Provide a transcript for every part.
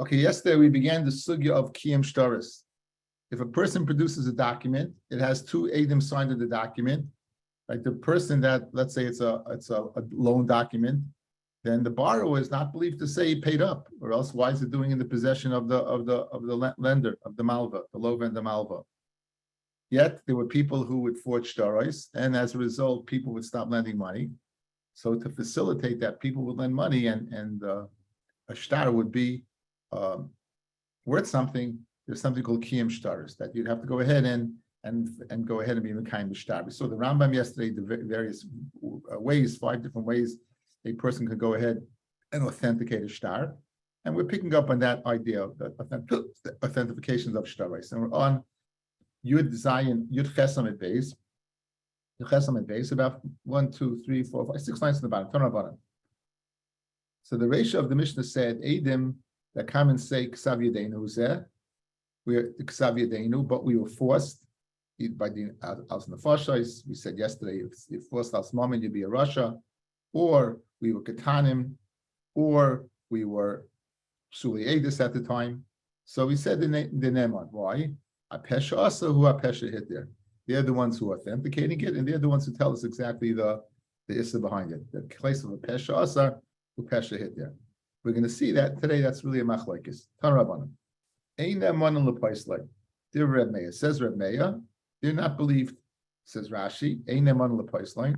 Okay, yesterday we began the sugya of kiyum shtaris. If a person produces a document, it has two edim signed to the document. Like the person that, let's say it's a loan document, then the borrower is not believed to say he paid up, or else why is it doing in the possession of the lender, of the malva, the lova and the malva? Yet there were people who would forge shtaris, and as a result, people would stop lending money. So to facilitate that, people would lend money, and a shtar would be worth something. There's something called kiyum shtaris that you'd have to go ahead and go ahead and be mekayim b'shtar. We saw the Rambam yesterday, the various ways, 5 different ways a person could go ahead and authenticate a shtar, and we're picking up on that idea of the authentications of shtaris, and we're on Yud Zayin Yud Chesamid base. The Chesamid base about 1, 2, 3, 4, 5, 6 lines in the bottom. Turn on bottom. So the ratio of the Mishnah said Edim that come and say Ksav Yedenu Zeh. We're Ksav Yedenu, but we were forced by the Als Nefashos. We said yesterday, if you forced Als Mammon, you'd be a Rasha, or we were Ketanim, or we were Psuli Edis at the time. So we said the Neman. Why? Apesha Asa, who Apesha hit there. They're the ones who are authenticating it, and they're the ones who tell us exactly the Issa behind it. The place of Apesha Asa, who Pesha hit there. We're going to see that today. That's really a machlokes. Tan Rabbanan. Ein Neman lePaislei. Dear Reb Meir, says Reb Meir, they're not believed. Says Rashi. Ein Neman lePaislei.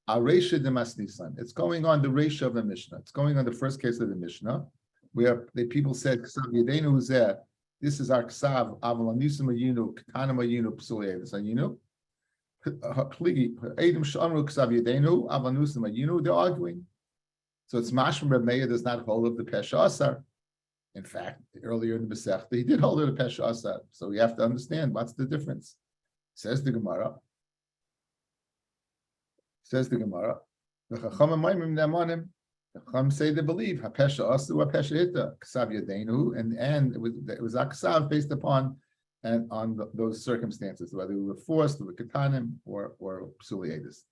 Aresha demasnisan. It's going on the ratio of the Mishnah. It's going on the first case of the Mishnah, where the people said, "Ksav Yedenu Zeh." This is our ksav. Aval anusim ayinu, ketanim ayinu, psuli evis ayinu. Pligi edim shamru ksav Yedenu, aval anusim ayinu. They're arguing. So it's mashma Reb Meir does not hold of the pesha asar. In fact, earlier in the Masechta, he did hold of the pesha asar. So we have to understand what's the difference. Says the Gemara. The Chachamim Maimim Nemanim. The Chachamim say they believe Hapesha Asu Hapesha Hita Ksav Yadenu, and it was Aksav based upon and on those circumstances, whether we were forced, or Ketanim, or Psuli Edis.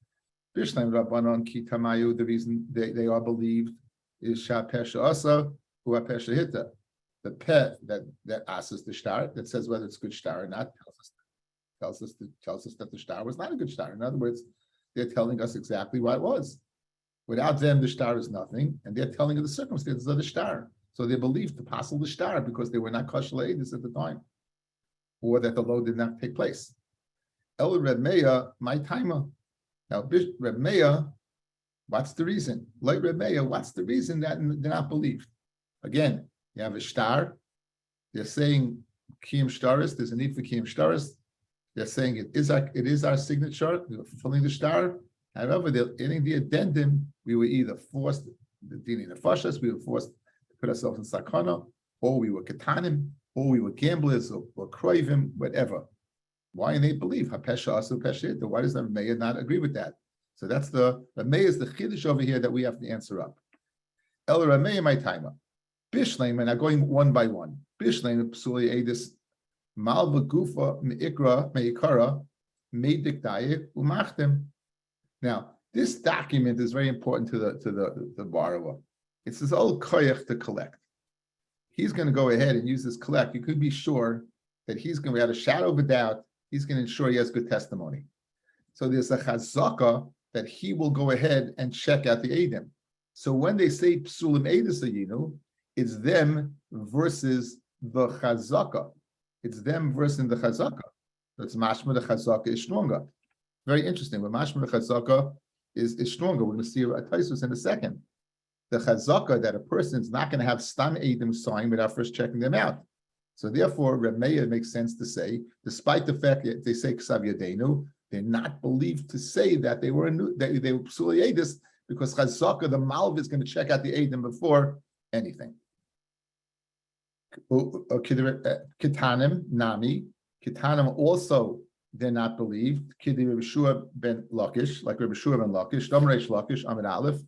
Bishnaim Rabbanon Ki Tamayu. The reason they are believed is Shapesha Asa Hu Hapesha Hita. The pet that asks the shtar, that says whether it's good shtar or not, tells us that the shtar was not a good shtar. In other words, they're telling us exactly what it was. Without them, the shtar is nothing, and they're telling us the circumstances of the shtar. So they believed to passel the shtar because they were not kosher edis at the time, or that the load did not take place. El Reb Meir, my timer. Now, Reb Meir, what's the reason? Like Reb Meir, what's the reason that they're not believed? Again, you have a shtar. They're saying kiyum shtaris. There's a need for kiyum shtaris. They're saying it is our signature. We were fulfilling the shtar. However, they're adding the addendum. We were either forced, the dini nefashos, we were forced to put ourselves in sakana, or we were ketanim, or we were gamblers, or kroivim, whatever. Why do they believe? Hapesha asu peshet. Why does the Meir not agree with that? So that's the Meir is the chiddush over here that we have to answer up. El Rameir my timer. Bishleim, and I'm going one by one. Bishleim psuli edis mal begufa meikra meikara meidik dayik umachtem. Now, this document is very important to the borrower. It's his old koyach to collect. He's going to go ahead and use this collect. You could be sure that he's going to have a shadow of a doubt. He's going to ensure he has good testimony. So there's a chazaka that he will go ahead and check out the edim. So when they say psulim edis ayinu, it's them versus the chazaka. It's them versus the chazaka. That's mashma the chazaka is stronger. Very interesting. But mashma the chazaka is stronger. We're going to see a taisus in a second. The chazaka that a person is not going to have stam edim sign without first checking them out. So therefore, Reb Meir makes sense to say, despite the fact that they say Ksav Yadenu, they're not believed to say that they were psuli edis, because chazaka, the malv, is going to check out the edim before anything. Ketanim nami, Ketanim also they're not believed. Kidi Rabbi Shua ben Lakish, like Rabbi Shua ben Lakish, Dom Reish Lakish, Amid Aleph,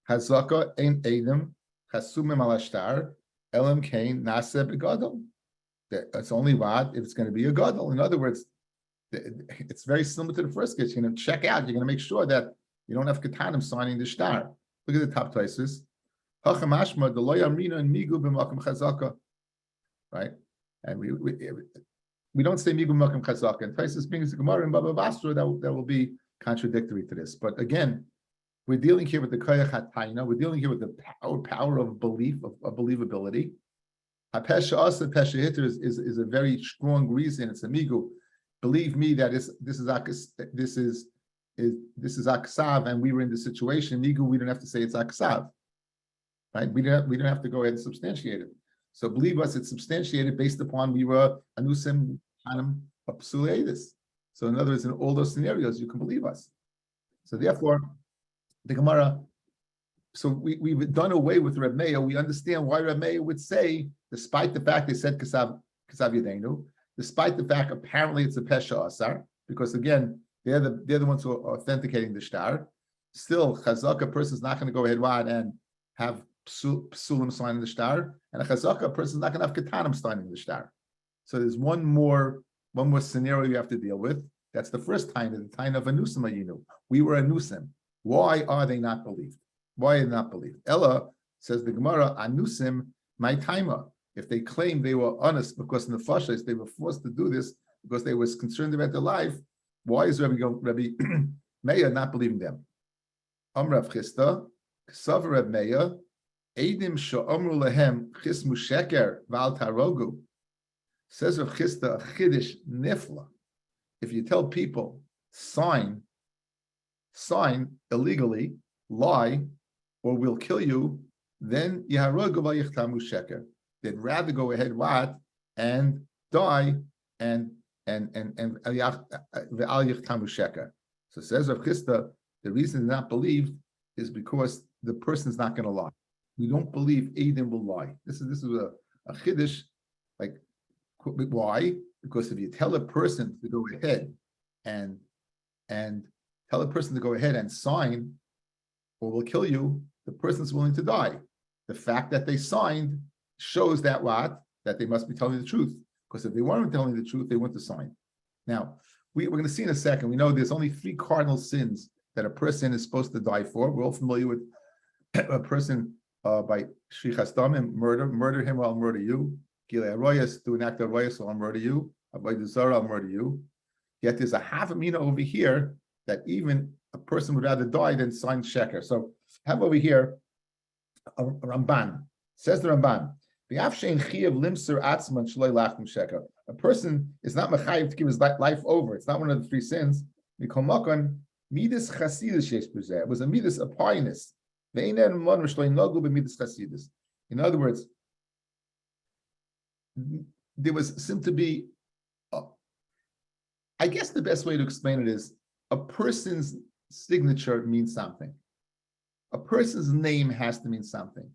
Hazaka ein edim, Chasumim al ashtar, Elam kain naseh begadol. It's only what if it's going to be a gadol. In other words, it's very similar to the first case. You're going to check out. You're going to make sure that you don't have Ketanim signing the shtar. Look at the top places. Hachamashma the lo yamrina and migu b'makom chazaka, right? And we don't say migu b'makom chazaka. And Taisus brings the Gemara in Baba Basra that will be contradictory to this. But again, we're dealing here with the koyach hatayna. We're dealing here with the power of belief, of believability. Pesha asa, pesha hitter is a very strong reason. It's a migu. Believe me that this is aksav, and we were in the situation. Migu, we don't have to say it's aksav, right? We don't have to go ahead and substantiate it. So believe us, it's substantiated based upon we were anusim anam apsuleidis. So in other words, in all those scenarios, you can believe us. So therefore, the Gemara. So we've done away with Reb Meir. We understand why Reb Meir would say, despite the fact they said Kesav Yadenu, despite the fact apparently it's a Pesha Asar, because again, they're the ones who are authenticating the shtar. Still, Chazaka person's not going to go ahead and have Psulim signing the shtar, and a Chazaka person's not going to have Ketanim signing the shtar. So there's one more scenario you have to deal with. That's the first time, at the time of Anusim Ayinu. We were Anusim. Why are they not believed? Why are they not believed? Ella says the Gemara, Anusim, my timer. If they claim they were honest because in the Fashas they were forced to do this because they were concerned about their life, why is Rabbi Meir not believing them? Amrav Chista, Kesav Reb Meir, Eidim she'omru lehem chismu sheker v'al tarogu. Says Rav Chista, a chiddush nifla. If you tell people, sign illegally, lie, or we'll kill you, then yaharogu v'yichtamu sheker. They'd rather go ahead and die and v'al yichtamu sheker. So says Rav Chista, the reason they're not believed is because the person's not going to lie. We don't believe Eidim will lie. This is a chiddush. Like, why? Because if you tell a person to go ahead and tell a person to go ahead and sign, or we'll kill you, the person's willing to die. The fact that they signed shows that that they must be telling the truth. Because if they weren't telling the truth, they wouldn't have signed. Now, we're going to see in a second. We know there's only 3 cardinal sins that a person is supposed to die for. We're all familiar with a person by shrichas damim, murder him or I'll murder you. Gilei aroyas, do an act of aroyas or I'll murder you. Avodah zara, I'll murder you. Yet there's a half a mina over here that even a person would rather die than sign sheker. So have over here a Ramban. Says the Ramban, a person is not mechayiv to give his life over. It's not one of the 3 sins. It was a midas of pious. In other words, there seemed to be, I guess the best way to explain it is, a person's signature means something. A person's name has to mean something.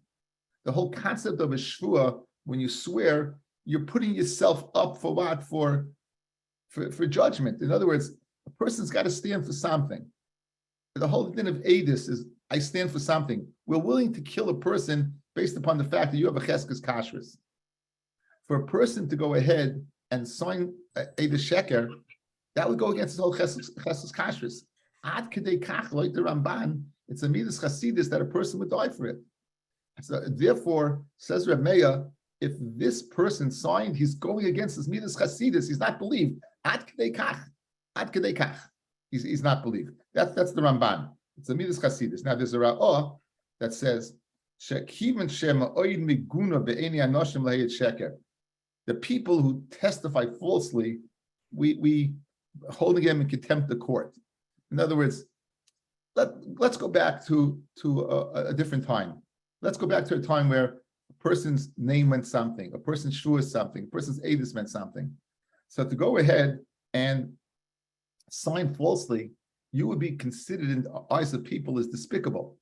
The whole concept of a shvua, when you swear, you're putting yourself up for what? For judgment. In other words, a person's got to stand for something. The whole thing of Adis is, I stand for something. We're willing to kill a person based upon the fact that you have a cheskes kashrus. For a person to go ahead and sign Adis sheker, that would go against his whole cheskes kashrus. Ad kedei kach, like the Ramban, it's a midas chasidus that a person would die for it. So therefore, says Reb Meir, if this person signed, he's going against his midas chasidus. He's not believed. Ad kedei kach. He's not believed. That's the Ramban. It's a midas chasidus. Now there's a Ra'ah that says shekivan shema oid miguna be'eni anoshim lahayit sheker. The people who testify falsely, we holding them in contempt of court. In other words, let's go back to a different time. Let's go back to a time where a person's name meant something, a person's shua is something, a person's edus meant something. So to go ahead and sign falsely, you would be considered in the eyes of people as despicable.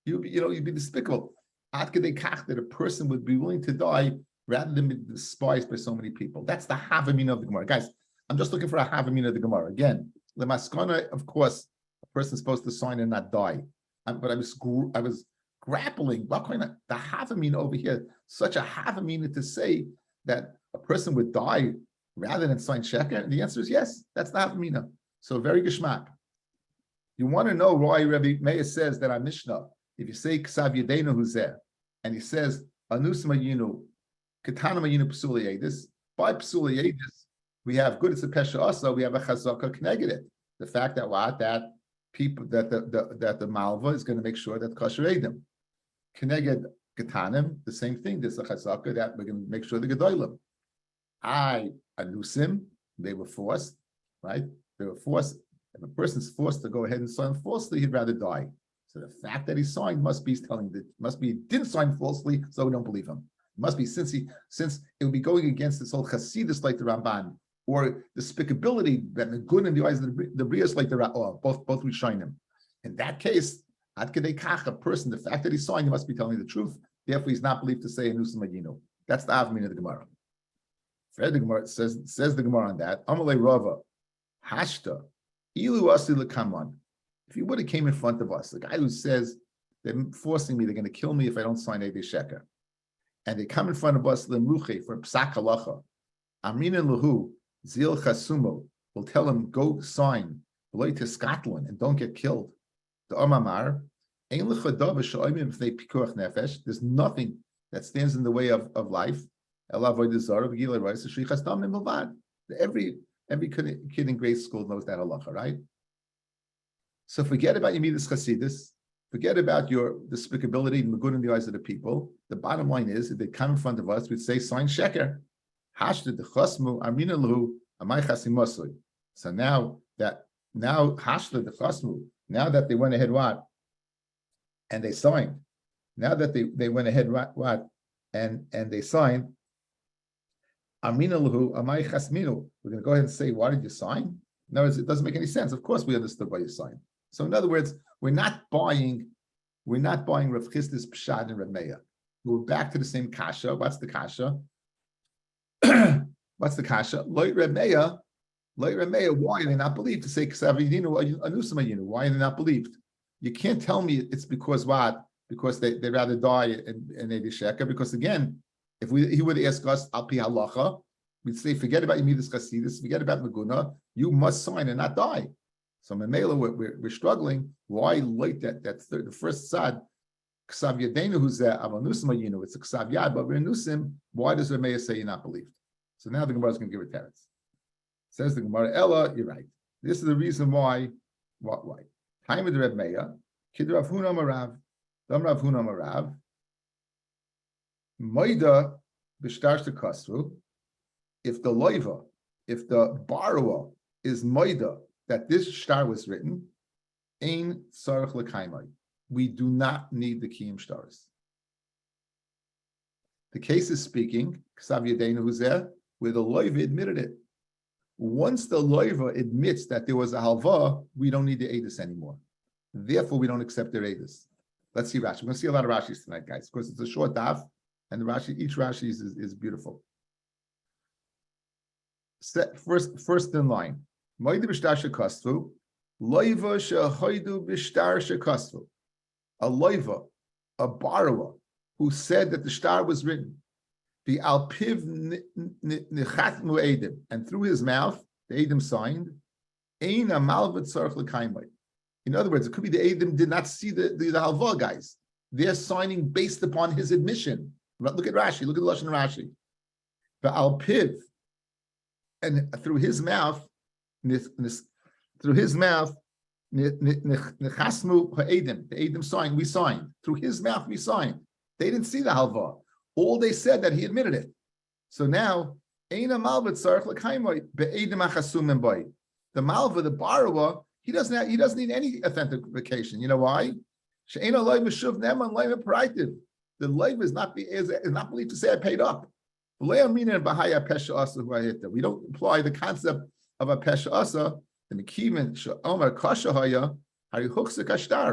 You'd be despicable. Ad kedei kach, that a person would be willing to die rather than be despised by so many people. That's the havamina of the Gemara. Guys, I'm just looking for a havamina of the Gemara. Again, lemaskana, of course, a person's supposed to sign and not die. But I was grappling, what kind of the havamina over here, such a havamina to say that a person would die rather than sign sheker? And the answer is yes, that's the havamina. So very geshmak. You want to know why Rabbi Meir says that our Mishnah, if you say Ksav Yedenu who's there, and he says, Anus Mayinu, Katana Mayinu Psuli Edis. By Psuli Edis, we have good, it's a Pesha also, we have a Chazaka Kneged. The fact that that people that the Malva is going to make sure that Kosher Edim. Kneged Katanim, the same thing. There's a Chazaka that we're going to make sure the Gedolim. Anusim, they were forced, right? They were forced. If a person's forced to go ahead and sign falsely, he'd rather die. So the fact that he signed must be telling that he didn't sign falsely, so we don't believe him. It must be since it would be going against this whole Hasidus like the Ramban, or the despicability that the good in the eyes of the Brias like the both we shine him. In that case, Ad Kedei Kach, a person, the fact that he signed, he must be telling the truth. Therefore, he's not believed to say Anusim Magino. That's the Avmin of the Gemara. Fred the Gemara says the Gemara on that. Amalei Rava, Hashta, Ilu Asi Lekaman. If he would have came in front of us, the guy who says they're forcing me, they're going to kill me if I don't sign Eidei Sheker, and they come in front of us Lemruche for Psak Halacha, Amrin and Lahu Zil Chasumo will tell him go sign, belay to Scotland and don't get killed. The Omamar, there's nothing that stands in the way of life. Every kid in grade school knows that halacha, right? So forget about your midas chasidus, forget about your despicability and the good in the eyes of the people. The bottom line is, if they come in front of us, we'd say, sign sheker. So now that they went ahead, what? And they signed. Now that they went ahead, what? And they signed. Amina lahu amay chasminu. We're going to go ahead and say, why did you sign? In other words, it doesn't make any sense. Of course, we understood why you signed. So in other words, we're not buying Rav Chisda's Pshad and Rav Meir. We're back to the same kasha. What's the kasha? What's the kasha? Loit Rav Meir. Why are they not believed? To say Kesavidinu Anusamayinu. Why are they not believed? You can't tell me it's because what? Because they rather die in Eidei Sheker. Because again, if he would ask us Al Pi Halacha, we'd say forget about Yemidas Chasidus, forget about Meguna. You must sign and not die. So Memela, we're struggling. Why late the first sad Ksav Yadenu who's there Avanusamayinu? It's a Ksav Yad, but we're Nusim. Why does Rameya say you're not believed? So now the Gemara is going to give it teretz. Says the Gemara, Ella, you're right. This is the reason why. Why? Time of the Reb Meir, Kid Rav Huna Marav, Dam Rav Huna Marav, Moida B'shtar Shekasru. If the loiva, if the borrower is Moida that this shtar was written, Ein Tzarech L'Kaimai. We do not need the Kiyum Shtaris. The case is speaking, Ksav Yadeinu who's there, where the loiva admitted it. Once the loiva admits that there was a halva, we don't need the edus anymore. Therefore, we don't accept their edus. Let's see Rashi. We're going to see a lot of Rashis tonight, guys, because it's a short daf, and the Rashi, each Rashi is beautiful. First in line. Moide b'shtar shekastvu, loiva shehoidu b'shtar shekastvu. A loiva, a borrower, who said that the shtar was written, the alpiv nichatmu edim, and through his mouth the edim signed. Ein amalvat tzarich l'kaimai. In other words, it could be the edim did not see the halva guys. They're signing based upon his admission. Look at Rashi. Look at the lashon Rashi. The alpiv, and through his mouth, nechasmu ha'edim. The edim signed. We signed through his mouth. We signed. They didn't see the halva. All they said that he admitted it. So now, the malva, the borrower, he doesn't need any authentication. You know why? The life is not believed to say I paid up. We don't apply the concept of a pesha asa.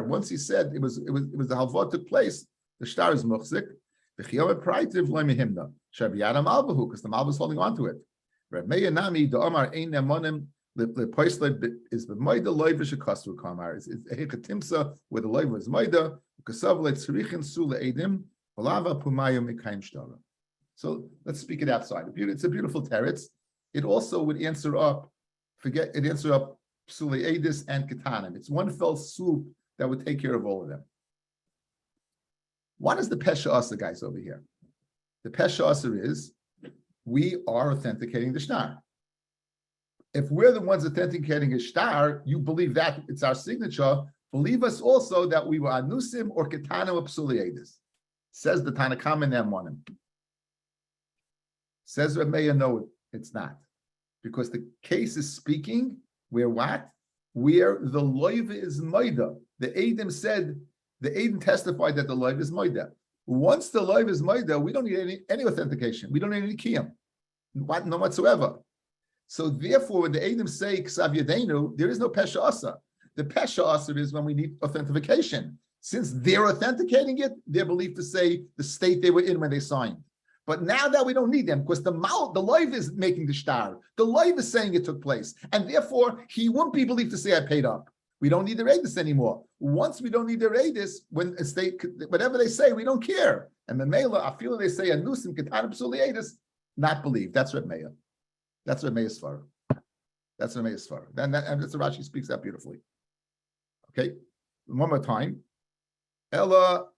Once he said it was the halva took place, the shtar is muchzik. Because the malva is holding on to it. Reb Meir Nami the Omar ein nemonim lepoisle is the moida loiva shekasru kamar. It's a hechatimsa where the loiva is moida. Kasav letzrichin sula edim olava pumayim mekayim shtara. So let's speak it outside. It's a beautiful teretz. It also would answer up psuli edis and ketanim. It's one fell swoop that would take care of all of them. What is the Pesha Asa, guys, over here? The Pesha Asa is we are authenticating the shtar. If we're the ones authenticating a shtar, you believe that it's our signature. Believe us also that we were anusim or ketana or psuliadis. Says the Tanakam in Monim. Says Rabbi, no, it's not. Because the case is speaking where what? Where the loiv is moida. The Eidim said, the Eidim testified that the loiv is moida. Once the loiv is moida, we don't need any authentication. We don't need any kiyam. None whatsoever. So therefore, when the Eidim say Ksav Yadenu, there is no Pesha Asa. The Pesha Asa is when we need authentication. Since they're authenticating it, they're believed to say the state they were in when they signed. But now that we don't need them, because the loiv is making the shtar. The loiv is saying it took place. And therefore, he won't be believed to say I paid up. We don't need the Reidis anymore. Once we don't need the Reidis, when a state, whatever they say, we don't care. And the Mela, I feel they say anusim ketanah psuliadis, not believe. That's what Meya. That's what Meya's for. That's what Meya's for. And that's what Rashi speaks that beautifully. Okay, one more time. Ella,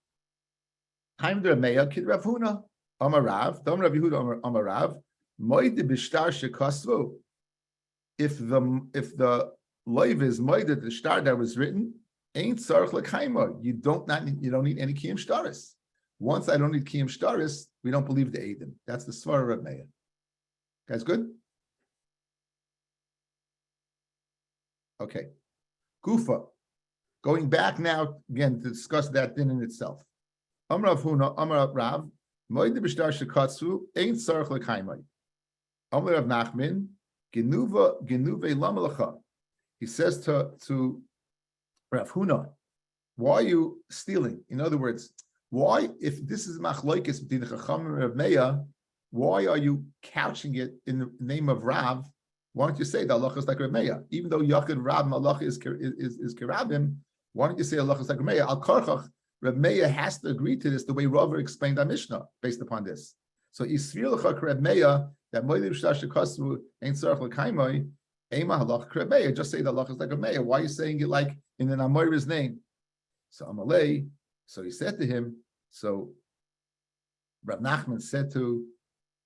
time the Meya kid Rav Huna. Amarav, Dom Rav Yehuda Amarav, Moide b'shtar shekasvu. If the loiv is moide the shtar that was written, ain't tzarich l'kaima. You don't need any kiyum shtaris. Once I don't need kiyum shtaris, we don't believe the Eidim. That's the svara of Meir. Guys, good. Okay, Gufa. Going back now again to discuss that din in itself. Amrav Huna Amarav Rav. Moide b'shtar shekatzu ain't tzarich l'kaimai. Amar Rav Nachman genuve lamalacha. He says to Rav Huna, why are you stealing? In other words, why, if this is machlokes between the Chacham and Rav Meya, why are you couching it in the name of Rav? Why don't you say the halacha is like Rav Meya? Even though Yachid Rav halacha is kerabim, why don't you say halacha is like Rav Meya? Al karchach. Reb Meir has to agree to this the way Rava explained our Mishnah based upon this. So Yisrael Chak Reb Meir that Moedim Shtash Shekasvu ain't Tzarich L'Kaimai Ema Halach Reb Meir. Just say the halach is like Reb Meir. Why are you saying it like in an Amora's name? So Amalei. So he said to him. So Rav Nachman said to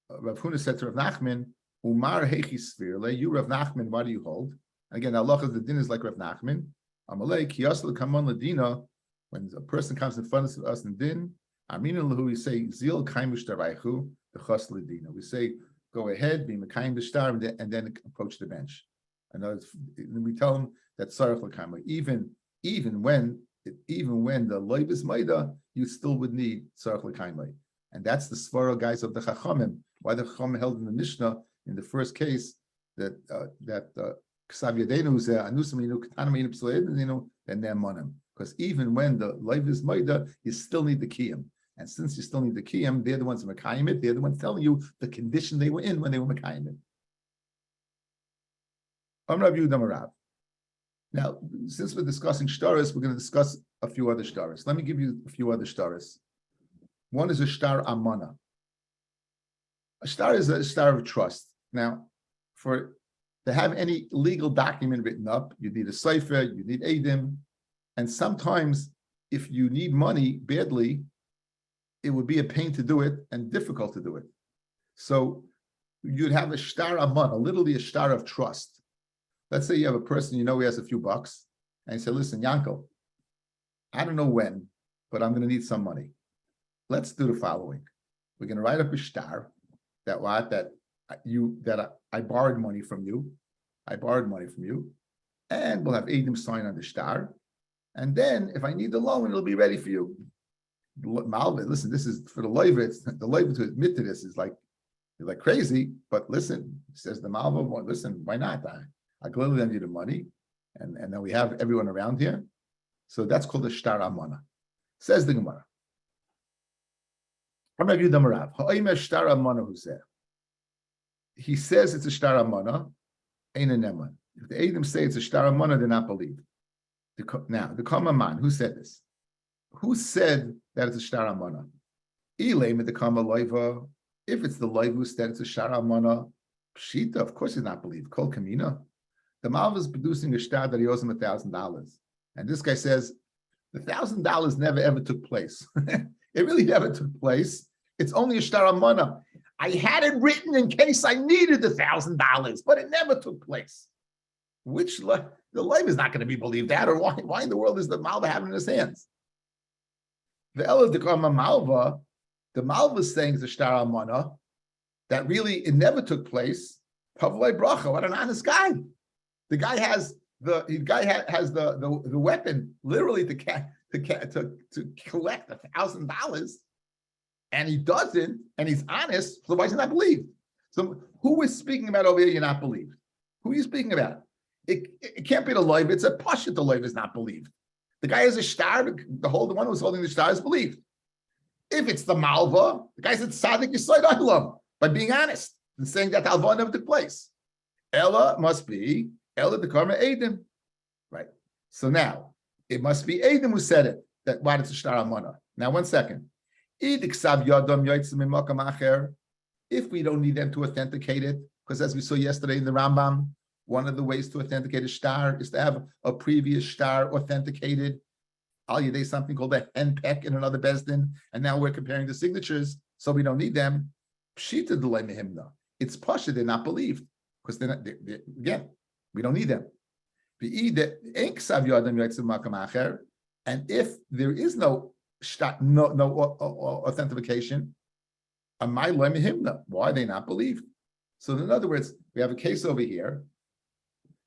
Rav Huna said to Rav Nachman, Umar Hechi Svirle. You Rav Nachman, why do you hold? Again, halach is the din is like Rav Nachman. Amalei Kiyas L'Kamon Ladina. When a person comes in front of us in din, Amin lahu, we say zil kaimush daraychu the chas ledina. We say go ahead, be mekayim b'shtar, and then approach the bench. And we tell him that sarach l'kaimah. Even when the loiv is maida, you still would need sarach l'kaimah. And that's the svara guys of the chachamim. Why the chachamim held in the Mishnah in the first case that ksav yadenu is anusim inu ketanim inu p'soledinu and then monim. Because even when the life is maida, you still need the kiyam. And since you still need the kiyam, they're the ones who mekayim it. They're the ones telling you the condition they were in when they were mekayim it. Now, since we're discussing shtaris, we're going to discuss a few other shtaris. Let me give you a few other shtaris. One is a shtar amana. A shtar is a shtar of trust. Now, to have any legal document written up, you need a cipher, you need edim. And sometimes, if you need money badly, it would be a pain to do it and difficult to do it. So you'd have a shtar amana, literally a shtar of trust. Let's say you have a person, he has a few bucks, and you say, listen, Yankel, I don't know when, but I'm going to need some money. Let's do the following. We're going to write up a shtar that I borrowed money from you. And we'll have Edim sign on the shtar. And then, if I need the loan, it'll be ready for you. Malva, listen, this is for the loiva. The loiva to admit to this is like crazy. But listen, says the Malva, listen, why not? I clearly lend you the money, and then we have everyone around here. So that's called a shtar amana. Says the Gemara. He says it's a shtar amana, ain't a neman. If the Eidim say it's a shtar amana, they're not believed. Now, the common man, who said this? Who said that it's a shtar amana? If it's the loiv who said it's a shtar amana, pshita, of course he's not believed. Kol kamina. The Malva is producing a shtar that he owes him $1,000. And this guy says, the $1,000 never ever took place. It really never took place. It's only a shtar amana. I had it written in case I needed $1,000, but it never took place. Which the life is not going to be believed at, or why in the world is the malva having in his hands? The Ella de Malva, the malva is saying the shtar amana that really it never took place. Pavlei bracha, what an honest guy! The guy has the weapon literally to collect $1,000, and he doesn't, and he's honest. So why is he not believed? So who is speaking about over here? You're not believed. Who are you speaking about? It can't be the loiv. It's a pashut. The loiv is not believed. The guy is a shtar. The one who's holding the shtar is believed. If it's the malva, the guy said tzaddik yisoid olam by being honest and saying that the halva never took place. Ella must be Ella the karma Adam, right? So now it must be Adam who said it. That why it's a shtar amana. Now 1 second. If we don't need them to authenticate it, because as we saw yesterday in the Rambam, one of the ways to authenticate a shtar is to have a previous shtar authenticated. Al Yadei something called a henpek in another bezdin, and now we're comparing the signatures, so we don't need them. Pshita delay mehimna. It's pasha, they're not believed because again, we don't need them. And if there is no authentication, why are they not believed? So in other words, we have a case over here.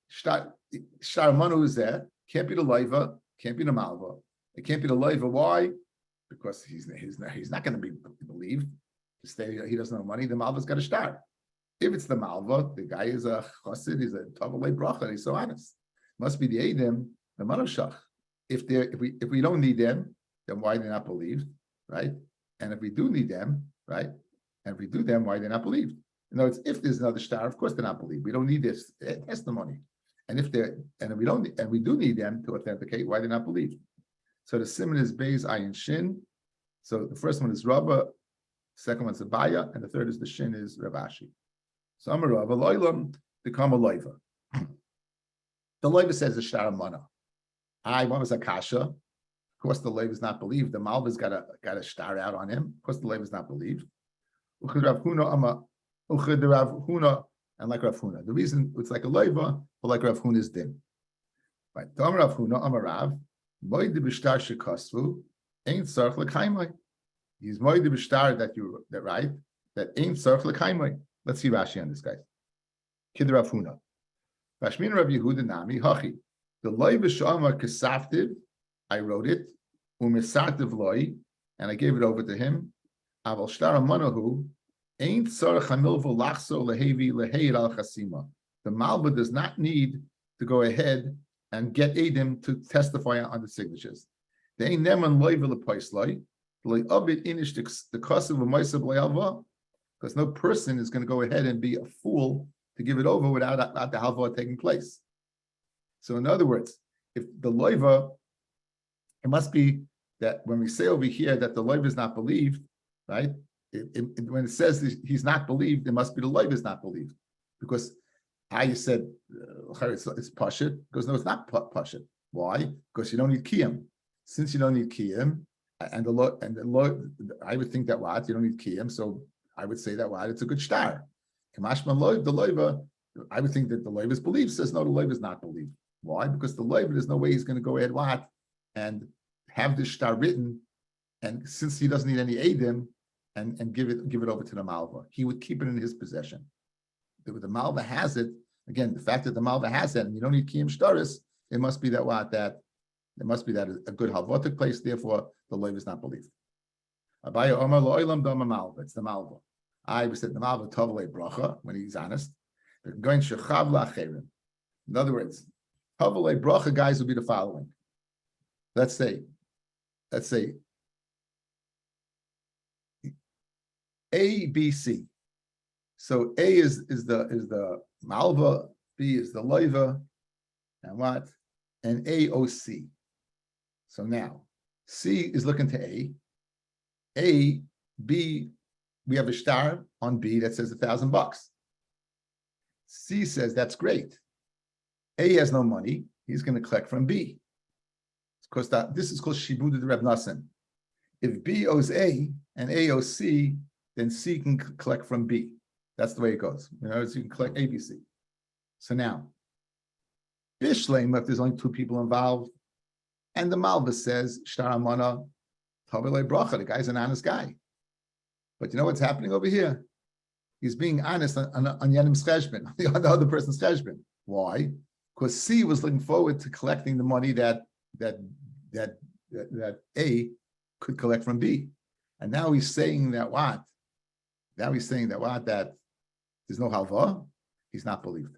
Shtar manu is there, can't be the loiva, can't be the malva. It can't be the loiva. Why? Because he's not going to be believed. He doesn't have money. The malva's got a shtar. If it's the malva, the guy is a chassid, he's a tavalei bracha, he's so honest. Must be the edim, the manoshach. If we don't need them, then why they're not believed, right? And if we do need them, right? And if we do them, why they're not believed? In other words, if there's another shtar, of course they're not believed. We don't need this testimony. And if we do need them to authenticate, why they're not believed? So the siman is Beis Ayin Shin. So the first one is Rabbi, second one's Abaya, and the third is the Shin is Ravashi. So Amar Rabbi Loilam become a loiva. The loiva says the shtar mana. What was Akasha? Of course, the loiva is not believed. The malva's got a shtar out on him. Of course, the loiva is not believed. Uchid Rav Huna, and like Rav Huna. The reason it's like a loiva, but like Rav Huna's din. Right. Amar Rav Huna, Amar Rav, Moed b'shtar shekasvu, ain't tzarich l'kaimai. He's moed b'shtar that right, that ain't tzarich l'kaimai. Let's see Rashi on this, guys. Kid Rav Huna. Rashmin Rav Yehuda Nami, Hachi. The loiva sh'amar kesaftiv, I wrote it, u'mesartiv loi, and I gave it over to him. Aval shtar amanahu, ain't tzarich hamilvo lachso lehevi leheir al chasima. The malva does not need to go ahead and get Adam to testify on the signatures. They ain't neman loiva lepoisloi, le'abit inish the kasav v'moisav le'alva, because no person is going to go ahead and be a fool to give it over without the halva taking place. So in other words, if the loiva, it must be that when we say over here that the loiva is not believed, right? When it says he's not believed, it must be the loiva is not believed, because I said it's pashut. Because no, it's not pashut. Why? Because you don't need kiyum. Since you don't need kiyum, and the Lord, I would think that what you don't need kiyum, so I would say that what it's a good shtar. Kamashman loiv, the loiva, I would think that the loiva is believed. Says no, the loiva is not believed. Why? Because the loiva, there's no way he's going to go ahead what and have this shtar written, and since he doesn't need any edim, and give it over to the malva, he would keep it in his possession. The malva has it. Again, the fact that the malva has it, and you don't need kiyum shtaris, it must be that it must be that a good halva took place. Therefore, the loiva is not believed. Abaya Omar lo'ilam dama malva. It's the malva. I said the malva tovle bracha when he's honest. They're going shechav la'acherim. In other words, tovle bracha guys will be the following. Let's say A, B, C. So A is the malva, B is the loiva, and what? And A, O, C. So now C is looking to A, B, we have a shtar on B that says $1,000. C says that's great. A has no money. He's going to collect from B. Because this is called Shibud de Reb Nassim. If B owes A and A owes C, then C can collect from B. That's the way it goes. You know, so you can collect ABC. So now, Bishlem, if there's only two people involved, and the Malva says, Shtar Amana, Tavilei Bracha, the guy's an honest guy. But you know what's happening over here? He's being honest on Yanim's cheshbon, on the other person's cheshbon. Why? Because C was looking forward to collecting the money that A could collect from B. And now he's saying that what? Now he's saying that what? That there's no halva. He's not believed.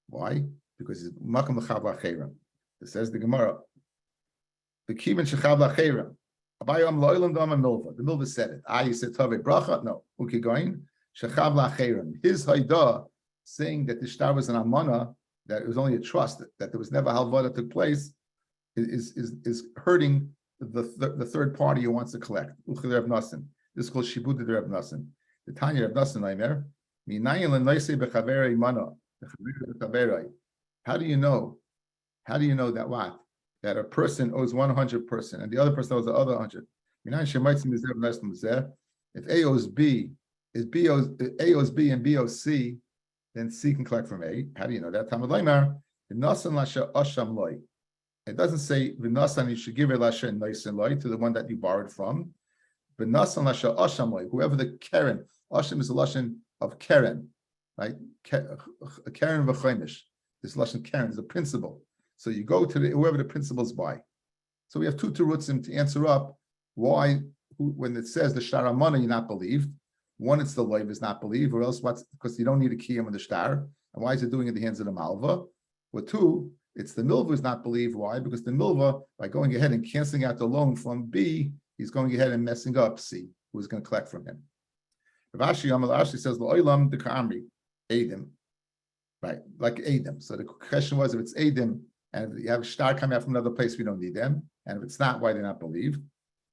Why? Because he's makam l'chav la'cheira. It says the Gemara. The kiven shechav la'cheira. Abayom lo'ilam dama milva. The milva said it. You said tave bracha. No. Okay, going. Shechav la'cheira. His hayda saying that the shtar was an amana, that it was only a trust, that there was never halva that took place, is hurting the third party who wants to collect. This is called shibud de Reb Nasan. The Tanya Reb Nasan Aimer. How do you know? How do you know that what? That a person owes 100% and the other person owes the other 100? If A owes B, if A owes B and B owes C, then C can collect from A. How do you know that? It doesn't say v'nasan, you should give it lasha and nice and loy to the one that you borrowed from. V'nasan lasha asham loy, whoever the keren, asham is a lashon of keren, right? Keren v'chaimish. This lashon keren is a principal. So you go to whoever the principals by. So we have two terutzim to answer up why, when it says the shtar amana, you're not believed. One, it's the loiv is not believed, or else what's because you don't need a kiyam of the shtar. And why is it doing it in the hands of the malva? Or two, it's the milva is not believed. Why? Because the milva, by going ahead and canceling out the loan from B, he's going ahead and messing up C, who's going to collect from him. Rav Ashi says, "Lo'ilam de ka'amri, Adam," right? Like Adam. So the question was, if it's Adam and you have a shtar coming out from another place, we don't need them. And if it's not, why they're not believed?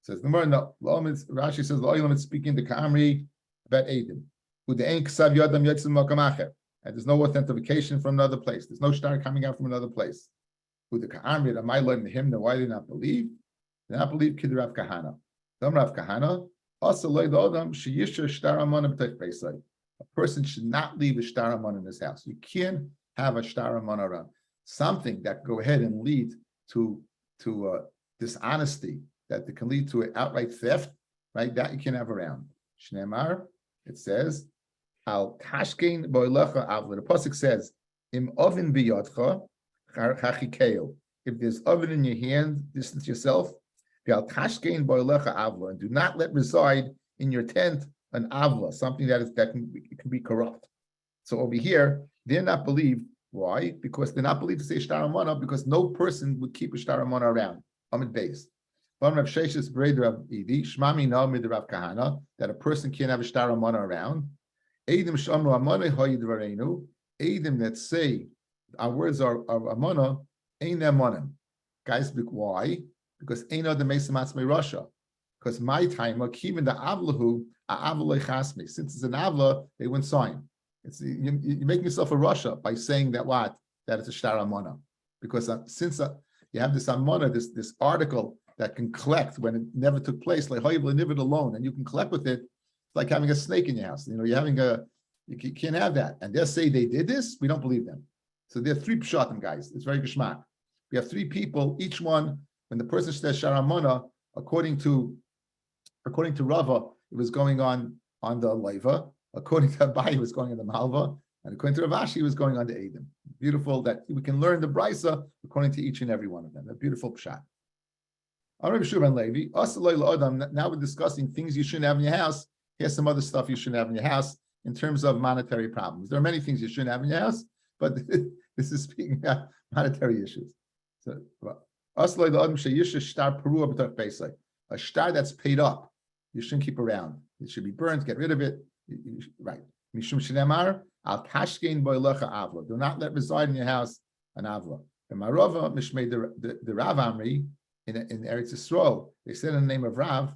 Says the more no. Rashi says, "Lo'ilam," it's speaking the ka'amri about Adam. Who the ain't ksav yadam yotzim makam acher. And there's no authentication from another place. There's no shtar coming out from another place. Who the Ka'amri, am I learning him? Why do they not believe? They not believe Kid Rav Kahana. Rav Kahana, also loy the Adam, sheyisha shtar amana b'tech beisai. A person should not leave a shtar amana in his house. You can't have a shtar amana around. Something that go ahead and lead to dishonesty, that can lead to an outright theft, right? That you can't have around. Shneimar, it says, Al Kashkein Boilecha Avla. The pasuk says, Im oven biyotcha chachikeo. If there's oven in your hand, distance yourself. Al Kashkein Boilecha Avla, and do not let reside in your tent an avla, something that can be corrupt. So over here, they're not believed. Why? Because they're not believed to say shtar amana, because no person would keep a shtar amana around. Amid base. That a person can't have a shtar amana around. Edim shamru amana hayidvarenu. Edim that say our words are amana ain't amanim. Guys, why? Because ain't other mesamatz me Russia. Because my time, even the avlahu avla chasmi. Since it's an avla, they wouldn't sign. It's you make yourself a Russia by saying that what? That it's a shtar amana. Because since you have this amana, this article that can collect when it never took place, like hoyib lenivit alone, and you can collect with it. It's like having a snake in your house. You know, you can't have that. And they say they did this, we don't believe them. So there are three pshatim, guys. It's very geschmack. We have three people, each one, when the person says shtar amana, according to Rava, it was going on the leiva. According to Abai, it was going on the malva. And according to Rav Ashi, it was going on the Edom. Beautiful that we can learn the brisa according to each and every one of them. A beautiful pshat. Now we're discussing things you shouldn't have in your house. Here's some other stuff you shouldn't have in your house in terms of monetary problems. There are many things you shouldn't have in your house, but this is speaking about monetary issues. So, a shtar that's paid up, you shouldn't keep around. It should be burned, get rid of it. Right. Mishum shenemar al kashkein boilecha avla. Do not let reside in your house an avla. The Marova mishmei the Rav Amri in Eretz Yisrael. They said in the name of Rav,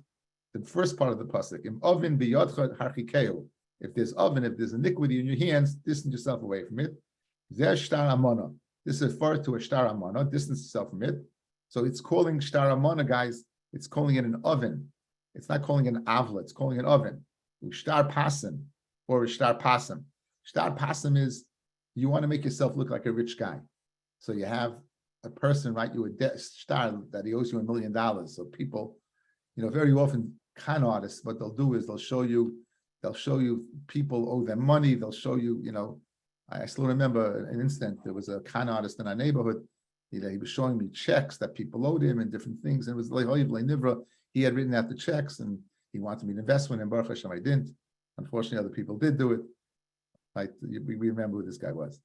the first part of the pasuk, Im oven biyodcha harchikeu. If there's oven, if there's iniquity in your hands, distance yourself away from it. Zeh shtar amana. This is referred to a shtar amana. Distance yourself from it. So it's calling shtar amana, guys. It's calling it an oven. It's not calling it an avla, it's calling it an oven. Shtar pasim or shtar pasim. Shtar pasim is you want to make yourself look like a rich guy. So you have a person write you a debt shtar that he owes you $1 million. So people, very often con artists, what they'll do is they'll show you people owe them money. They'll show you, I still remember an incident. There was a con artist in our neighborhood. He was showing me checks that people owed him and different things. And it was like, Nivra. He had written out the checks and he wanted me to invest in Baruch Hashem. I didn't. Unfortunately, other people did do it. We remember who this guy was.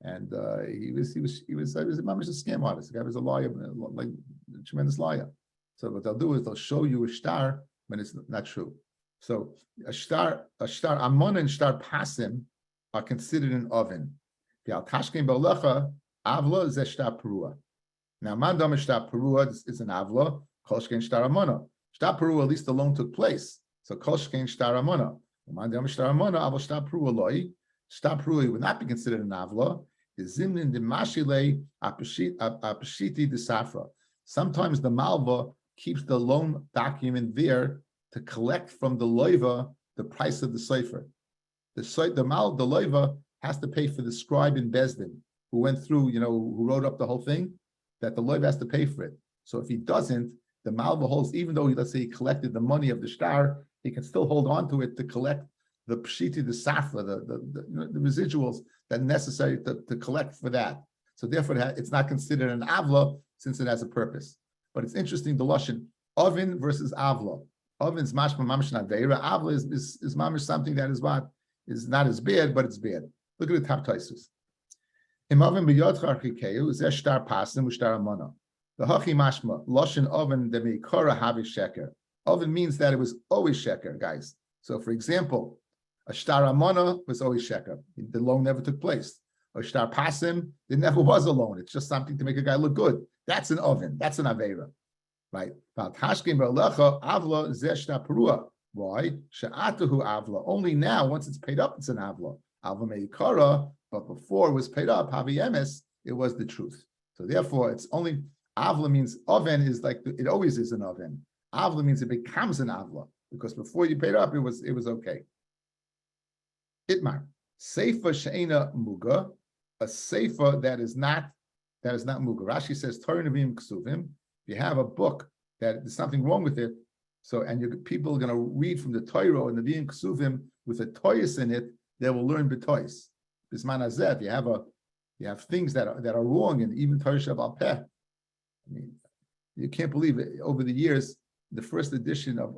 And he was a scam artist. The guy was a liar, like a tremendous liar. So what they'll do is they'll show you a shtar when it's not true. So a shtar amon and shtar pasim are considered an oven. Now avla is shtar perua. Now mandam shtar perua is an avla. Kolshkein shtar amona. Shtar perua at least alone took place. So kolshkein shtar amona. Mandam shtar amona avla shtar perua loi. Shtar perua would not be considered an avla. Is zimnin de mashile apashiti de safra. Sometimes the malva keeps the loan document there to collect from the loiva the price of the sefer. The loiva has to pay for the scribe in Bezdin who went through, who wrote up the whole thing, that the loiva has to pay for it. So if he doesn't, the malva holds, even though let's say he collected the money of the shtar, he can still hold on to it to collect the pshiti, the safra, the residuals that are necessary to collect for that. So therefore, it's not considered an avla since it has a purpose. But it's interesting, the lashon oven versus avla. Oven's mashma mamish naveira. Avla is mamish something that is not as bad, but it's bad. Look at the top taisus. Im oven b'yodcha archikeu zeh shtar pasim u'shtar amona. The hachi mashma lashon oven de meikora havi sheker. Oven means that it was always sheker, guys. So, for example, a shtar amona was always sheker. The loan never took place. A shtar pasim, it never was a loan. It's just something to make a guy look good. That's an oven. That's an aveira, right? Why? Only now, once it's paid up, it's an avla. Avla meikara, but before it was paid up, havi emes, it was the truth. So therefore, it's only avla means oven is like it always is an oven. Avla means it becomes an avla because before you paid up, it was okay. Itmar seifa she'ena muga, a seifa that is not muga. Rashi says Torah Nevi'im Kesuvim. If you have a book that there's something wrong with it, so people are going to read from the Torah and the Nevi'im Kesuvim with a toyus in it, they will learn b'toyus. Bisman hazeh, you have things that are wrong, and even Torah Shabbat Peh. I mean, you can't believe it. Over the years, the first edition of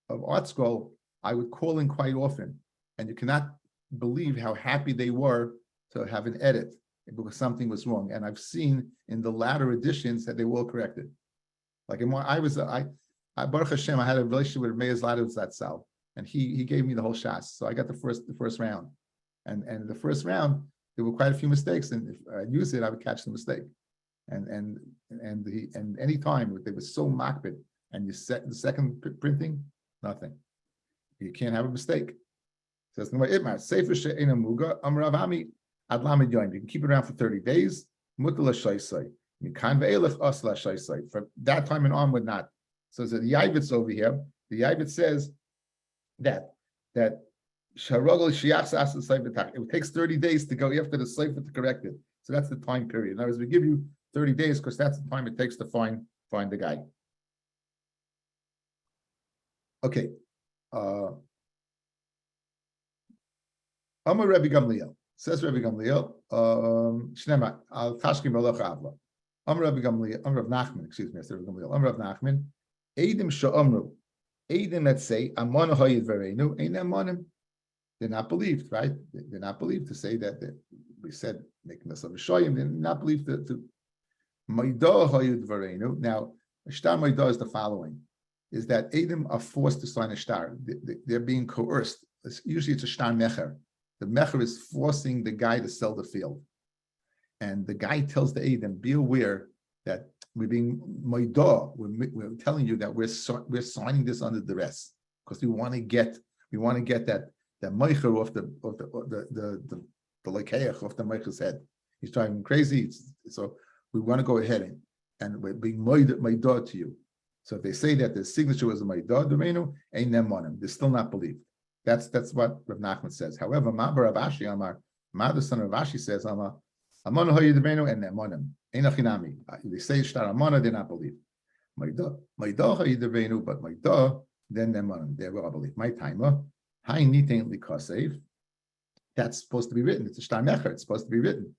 Art Scroll, I would call in quite often, and you cannot believe how happy they were to have an edit because something was wrong. And I've seen in the latter editions that they were all corrected. Like Baruch Hashem, I had a relationship with Meir Zlatovitz Zatzal, and he gave me the whole shas. So I got the first round, and the first round there were quite a few mistakes, and if I use it, I would catch the mistake. And any time they were so makbid, and the second printing, nothing. You can't have a mistake. Says Itmar Sefer she'ena muga amrav ami ad lamed yoyim. You can keep it around for 30 days. Mutal shaysai. Mikan ve'elech asla shaysai. For that time and onward, not. So the Yavitz over here. The Yavitz says that sharogel shiachs as the sefer. It takes 30 days to go after the sefer to correct it. So that's the time period. In other words, we give you 30 days because that's the time it takes to find the guy. Okay. Amar Rabbi Gamliel, says Rabbi Gamliel, Shnema, al Tashkim Malach Avla. Amar Rabbi Gamliel, Amar Rav Nachman, excuse me, I said Rabbi Gamliel, Amar Rav Nachman, Eidim Sha'amru, Eidim that say, Amana Hayid Vareinu, Ein Amanim. They're not believed, right? They're not believed to say that we said, making us of a shoyim, they're not believed to Maidah Hayid Vareinu. Now, a shtar Maidah is the following, is that Eidim are forced to sign a shtar. They're being coerced. Usually it's a shtar mecher. The mecher is forcing the guy to sell the field. And the guy tells the Eidim, be aware that we're being maidah. We're telling you that we're signing this under duress because we want to get that meicher off the lekeach off the meicher's head. He's driving crazy. So we want to go ahead and we're being maidah to you. So if they say that the signature was a Maidah Derenu, ain't them monim. They're still not believed. That's what Rav Nachman says. However, Ma'bar Rav Ashi Amar, Ma the son of Rav Ashi says, Amar, Amana Hayu Derenu and them monim. Ain't achinami. They say Shtar Amana, they're not believed. Maidah Hayu Derenu, but Maidah, then them monim. They will believe. My timer, Hai Nitain Likasev. That's supposed to be written. It's a Shtar Mecher. It's supposed to be written.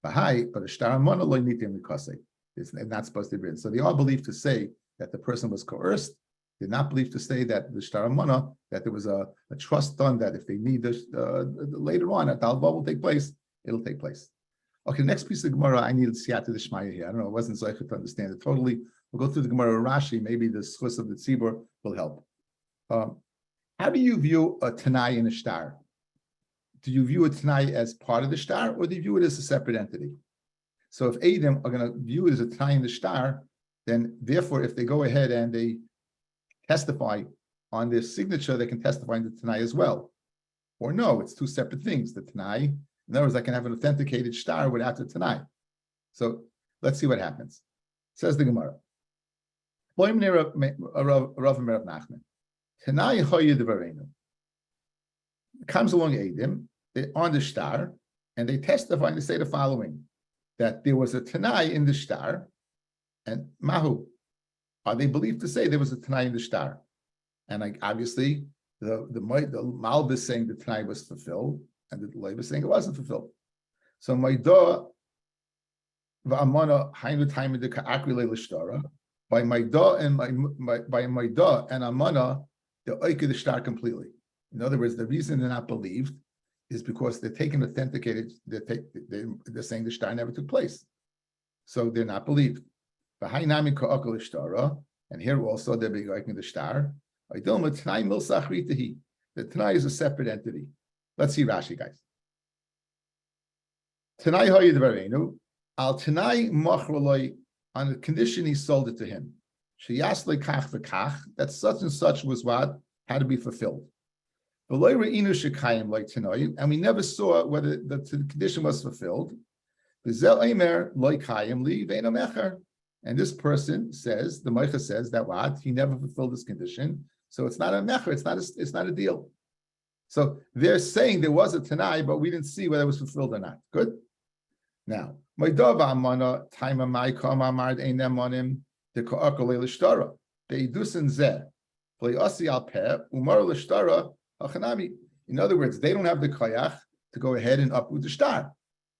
But a Shtar Amana Lo Nitain Likasev. It's not supposed to be written. So they are believed to say that the person was coerced. They're not believed to say that the Shtar Amana, that there was a trust done that if they need this later on, that the Alba will take place, it'll take place. Okay, next piece of Gemara, I needed Siyata D'Shmaya here. I don't know, it wasn't so I could understand it totally. We'll go through the Gemara Rashi, maybe the schus of the Tzibur will help. How do you view a Tanai in a Shtar? Do you view a Tanai as part of the Shtar, or do you view it as a separate entity? So if Adam are going to view it as a Tanai in the Shtar, then therefore, if they go ahead and they testify on their signature, they can testify in the Tanai as well. Or no, it's two separate things. The Tanai, in other words, I can have an authenticated Shtar without the Tanai. So let's see what happens. Says the Gemara. Comes along Adam, they're on the Shtar, and they testify and they say the following, that there was a Tanai in the Shtar, and Mahu, are they believed to say there was a Tanai in the Shtar? And obviously, the Malbis is saying the Tanai was fulfilled, and the Leib is saying it wasn't fulfilled. So Maidah va'amana hainu time the ka'akri le'lishtara. By Maidah and by Maidah and Amana, they're oike the Shtar completely. In other words, the reason they're not believed is because they're taking authenticated. They're saying the Shtar never took place, so they're not believed. And here also they're being like the Shtar. The Tanai is a separate entity. Let's see Rashi, guys. Tanai Hayidvarenu, al Tanai Machroloi, on the condition he sold it to him. Sheyasle kach v'kach, that such and such was what had to be fulfilled. And we never saw whether the condition was fulfilled. And this person says, the Meicha says that what? He never fulfilled this condition. So it's not a mecher, it's not a deal. So they're saying there was a Tanai, but we didn't see whether it was fulfilled or not. Good? Now, the in other words, they don't have the koyach to go ahead and uproot the Shtar.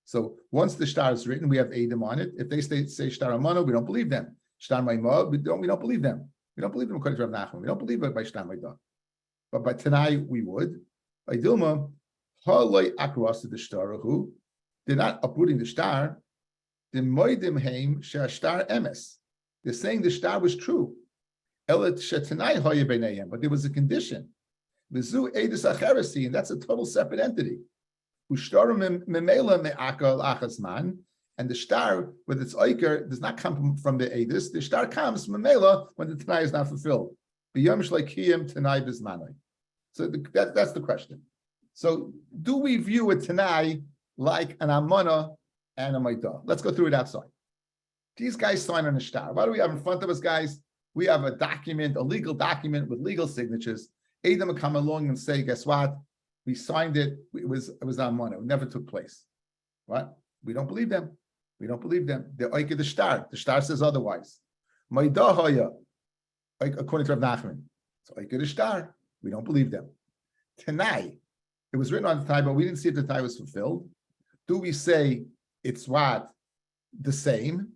So once the Shtar is written, we have Edom on it. If they say Shtar Amano, we don't believe them. Shtar Maimah, we don't believe them. We don't believe them according to Rav Nachman. We don't believe it by Shtar Maidah. But by Tanai, we would. By Dilma, Haloi Akras to the Shtar who they're not uprooting the Shtar. The Moedim Haim Shtar Emes. They're saying the Shtar was true. Elet Shetanai Hoye Beinayim, but there was a condition. Vizu Edus Acheresi, and that's a total separate entity. And the Shtar, with its oiker, does not come from the Edus. The Shtar comes from Memela when the Tanai is not fulfilled. So that's the question. So do we view a Tanai like an Amana and a Maidah? Let's go through it outside. These guys sign on a Shtar. What do we have in front of us, guys? We have a document, a legal document with legal signatures. Adam will come along and say, guess what? We signed it. It was Amana. It never took place. What? We don't believe them. We don't believe them. They're oike the Shtar. The Shtar says otherwise. Maidah Hoya, according to Rav Nachman, it's oike the Shtar. We don't believe them. Tanai, it was written on the Tanai, but we didn't see if the Tanai was fulfilled. Do we say it's what? The same?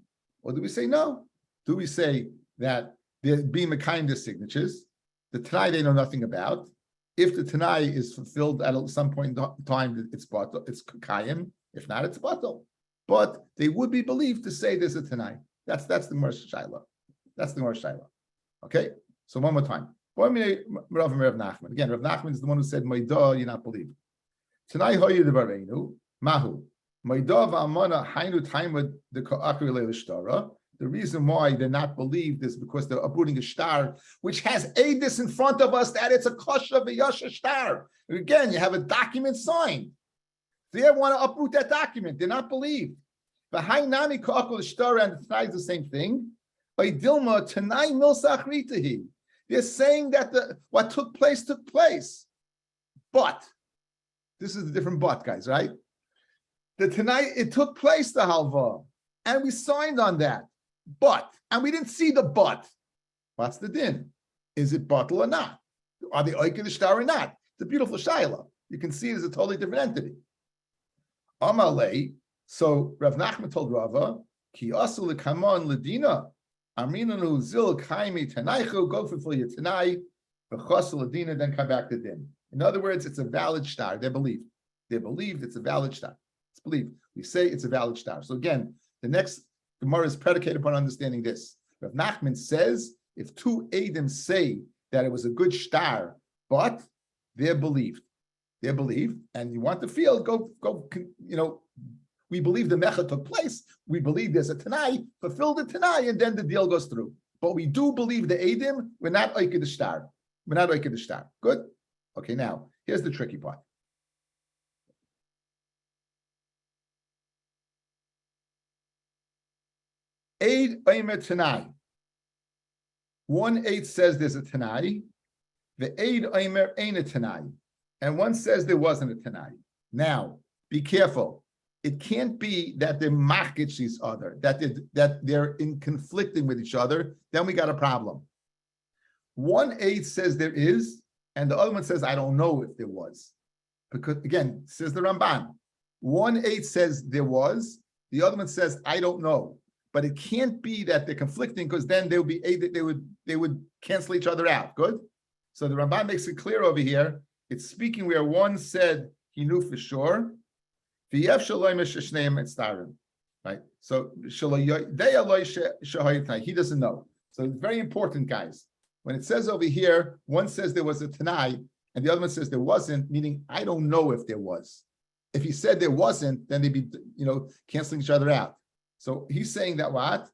Or do we say no? Do we say that there being a kind of signatures, the Tanai they know nothing about? If the Tanai is fulfilled at some point in time, it's batal, it's kayim. If not, it's batal. But they would be believed to say there's a Tanai. That's the Gemara Shaila. That's the Gemara Shaila. Okay? So one more time. Rav Nachman. Again, Rav Nachman is the one who said, Maidah, you're not believed. Tanai hoyu devareinu, mahu. Maidah v'amana hainu taimud the ka'akri le'lishtara. The reason why they're not believed is because they're uprooting a Shtar, which has Edis in front of us that it's a kosher v'yasha Shtar. Again, you have a document signed. They want to uproot that document. They're not believed. But Hainami ka'akri l'shtara, and the Tanai is the same thing. Dilma Tanai Milsachritahi. They're saying that what took place, but this is a different but, guys, right? The tonight it took place, the halva, and we signed on that, and we didn't see the but. What's the din? Is it bottle or not? Are they oikid shtar or not? It's a beautiful shaila. You can see it as a totally different entity. Amalei. So Rav Nachman told Rava, Ki asul lekamon ledina, aminanu zil kaimi tanaichu, go fulfill your tanai, v'chasul ledina, then come back to din. In other words, it's a valid shtar. They believe it's a valid shtar. It's believed. We say it's a valid shtar. So again, the next Gemara is predicated upon understanding this. Rav Nachman says if two Eidim say that it was a good shtar, but they're believed, and you want the field, go. We believe the mecha took place. We believe there's a tanai, fulfill the tanai, and then the deal goes through. But we do believe the Eidim. We're not oiked the shtar. Good. Okay. Now here's the tricky part. Eid Omer Tanai. 1/8 says there's a Tanai. The Eid Omer ain't a Tanai. And one says there wasn't a Tanai. Now, be careful. It can't be that they're machich each other, that they're in conflicting with each other. Then we got a problem. 1/8 says there is, and the other one says, I don't know if there was. Because again, says the Ramban. 1/8 says there was, the other one says, I don't know. But it can't be that they're conflicting, because then they would cancel each other out. Good. So the Ramban makes it clear over here. It's speaking where one said he knew for sure. Right. So he doesn't know. So it's very important, guys. When it says over here, one says there was a Tanai, and the other one says there wasn't, meaning I don't know if there was. If he said there wasn't, then they'd be canceling each other out. So he's saying that what?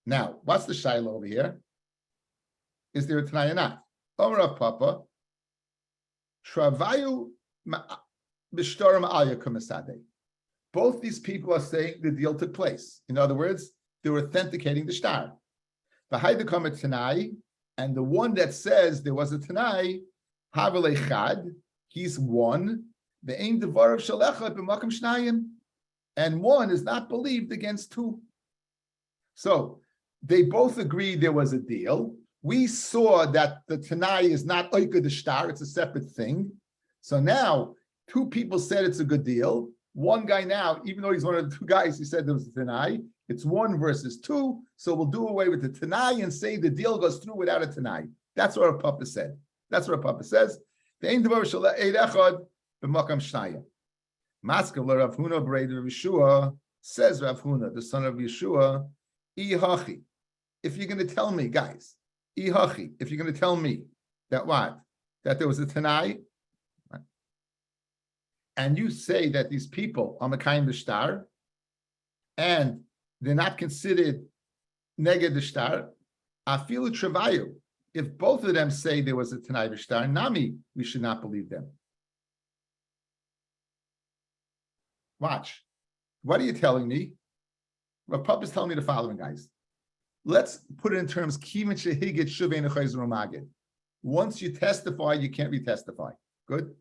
Now, what's the shiloh over here? Is there a Tanai or not? Omer of Papa, Travayu b'shtorim alya kumasade. Both these people are saying the deal took place. In other words, they're authenticating the shtar. V'hayda kamet Tanai, and the one that says there was a Tanai, Havel Echad, he's one. Ve'ein devarav shalechad b'makam shnayim. And one is not believed against two. So they both agree there was a deal. We saw that the Tanai is not oika the shtar, it's a separate thing. So now two people said it's a good deal. One guy now, even though he's one of the two guys, he said there was a Tanai. It's 1 versus 2. So we'll do away with the Tanai and say the deal goes through without a Tanai. That's what our Papa said. That's what our Papa says. The ein devar shel eid echad b'makam shnayim. Maskevla Rav Huna b'reid Rav Yeshua, says Rav Huna, the son of Yeshua, Ihachi. If you're going to tell me, guys, Ihachi, if you're going to tell me that what? That there was a Tanai, right? And you say that these people are Mekayim B'shtar, and they're not considered Neged B'shtar, Afilu Travayu. If both of them say there was a Tanai B'shtar, Nami, we should not believe them. Watch. What are you telling me? Rav Papa is telling me the following, guys. Let's put it in terms, Kivin Shehigit Shuvein Echayz Romagid. Once you testify, you can't retestify. Good?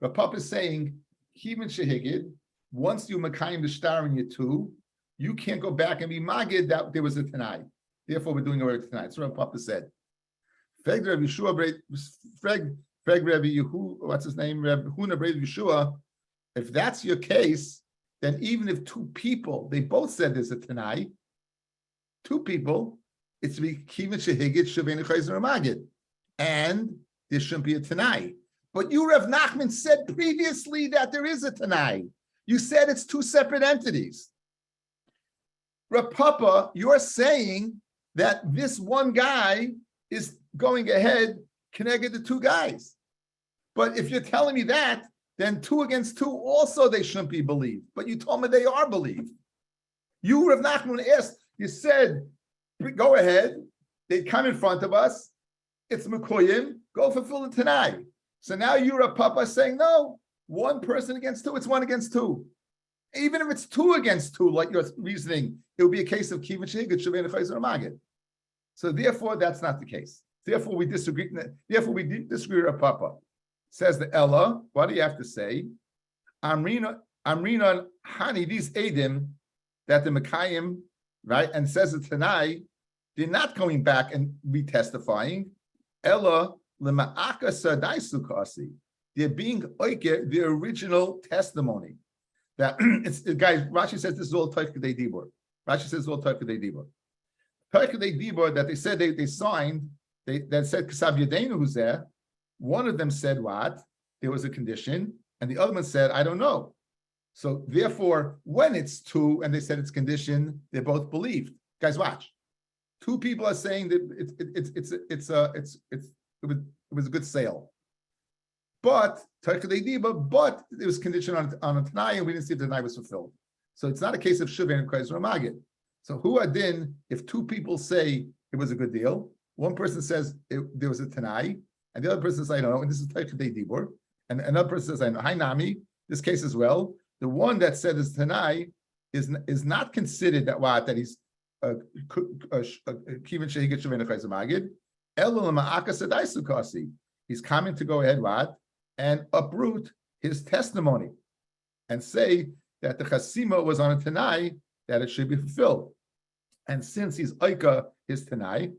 Rav Papa is saying, Kivin Shehigit, once you Makayim the Shtar in your two, you can't go back and be Magid that there was a Tanai. Therefore, we're doing away with tonight. That's what Rav Papa said. Freg Rabbi Yeshua, Freg Rabbi Yehu, what's his name? Rabbi Huna Rabbi Yeshua. If that's your case, then even if two people, they both said there's a Tanai, two people, it's to be Kivin Shehigit Shavin Chayzer Magid. And there shouldn't be a Tanai. But you, Rav Nachman, said previously that there is a Tanai. You said it's two separate entities. Rav Papa, you're saying that this one guy is going ahead, connected the two guys. But if you're telling me that, then 2 against 2 also they shouldn't be believed. But you told me they are believed. You, Rav Nachman, asked, you said, go ahead, they come in front of us, it's Mekuyim, go fulfill the Tanai. So now you, Rav Papa, are saying, no, 1 person against 2, it's 1 against 2. Even if it's 2 against 2, like your reasoning, it would be a case of Kivin Shehigit Shavin Chayzer Magid. So therefore, that's not the case. Therefore, we disagree. Therefore, we disagree with Papa. Says the Ella. What do you have to say? Amrina Hani, these Edim that the Mekayim, right, and says it Tanai, they're not coming back and retestifying. Ella lema'aka sadaisukasi. They're being oike the original testimony. That it's guys. Rashi says this is all Toikadei Dibur. Rashi says it's all Toikadei Dibur. Toikadei Dibur that they said they signed. That said Kesav Yadeinu who's there. One of them said what? There was a condition, and the other one said I don't know. So therefore, when it's two and they said it's condition, they both believed. Guys, watch. Two people are saying that it was a good sale, but it was conditioned on a Tanai, and we didn't see if the Tanai was fulfilled. So it's not a case of Shuvin and Kaiser Magid. So who adin if two people say it was a good deal, one person says there was a Tanai, and the other person says I don't know, and this is Taichadei Dibur, and another person says I know. Hi Nami, this case as well. The one that said is Tanai is not considered that he's Kivin Shehigit Shuvin Kaiser Magid. He's coming to go ahead and uproot his testimony and say that the chasima was on a Tanai that it should be fulfilled. And since he's Aika his Tanai,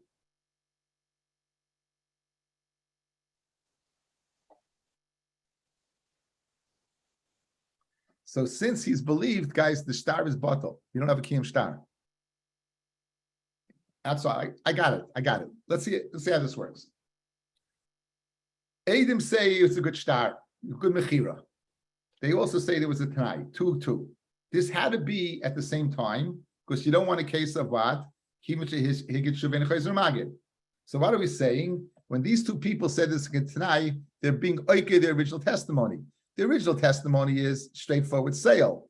so since he's believed, guys, the star is batal. You don't have a kiyum star. That's why I got it. Let's see how this works. Eidim say it's a good star, good mechira. They also say there was a Tanai, 2-2. This had to be at the same time because you don't want a case of what? So what are we saying? When these two people said this in Tanai, they're being oike the original testimony. The original testimony is straightforward sale.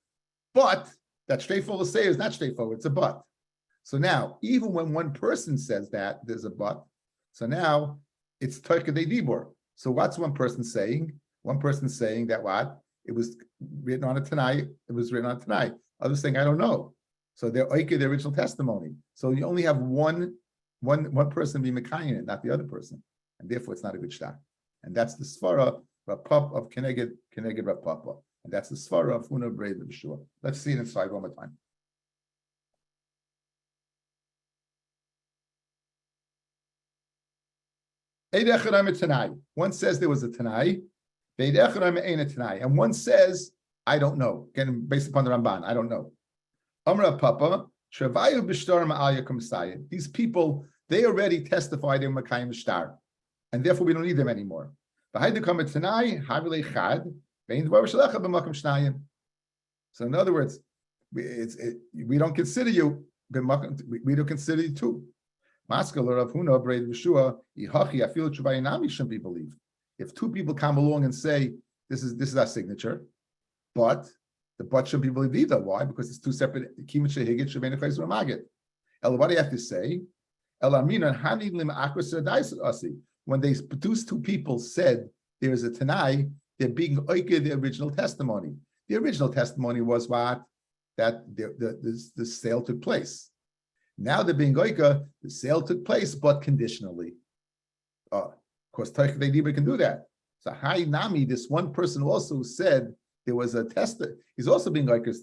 But that straightforward sale is not straightforward, it's a but. So now, even when one person says that, there's a but. So now, it's Toikadei Dibur. So what's one person saying? One person saying that what? It was written on a Tanai, it was written on a Tanai. Others saying, I don't know. So they're oike the original testimony. So you only have one person be Mekayin it, not the other person. And therefore, it's not a good shtar. And that's the Svara of Keneged Rav Papa. And that's the Svara of Huna Brave B'Shua. Let's see it in slide one more time. One says there was a Tanai, and one says, I don't know. Again, based upon the Ramban, I don't know. Amra Papa, these people, they already testified in Makayim Shtar, and therefore we don't need them anymore. So in other words, we don't consider you, we don't consider you two. Shouldn't be believed. If two people come along and say this is our signature, but the but shouldn't be believed either. Why? Because it's two separate. What do you have to say? When these two people said there is a Tanai, they're being oike the original testimony. The original testimony was what? That the sale took place. Now they're being oika, the sale took place, but conditionally. Of course, Toikadei Dibur can do that. So Hai Nami, this one person also said there was a test. He's also being oika.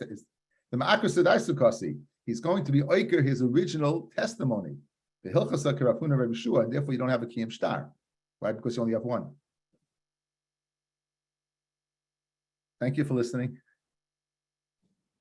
The Ma'akar Sadaisukasi. He's going to be oika his original testimony. The Hilchasa Karafuna Rabbi Shua, and therefore you don't have a Kiyam Shtar. Right? Because you only have one. Thank you for listening.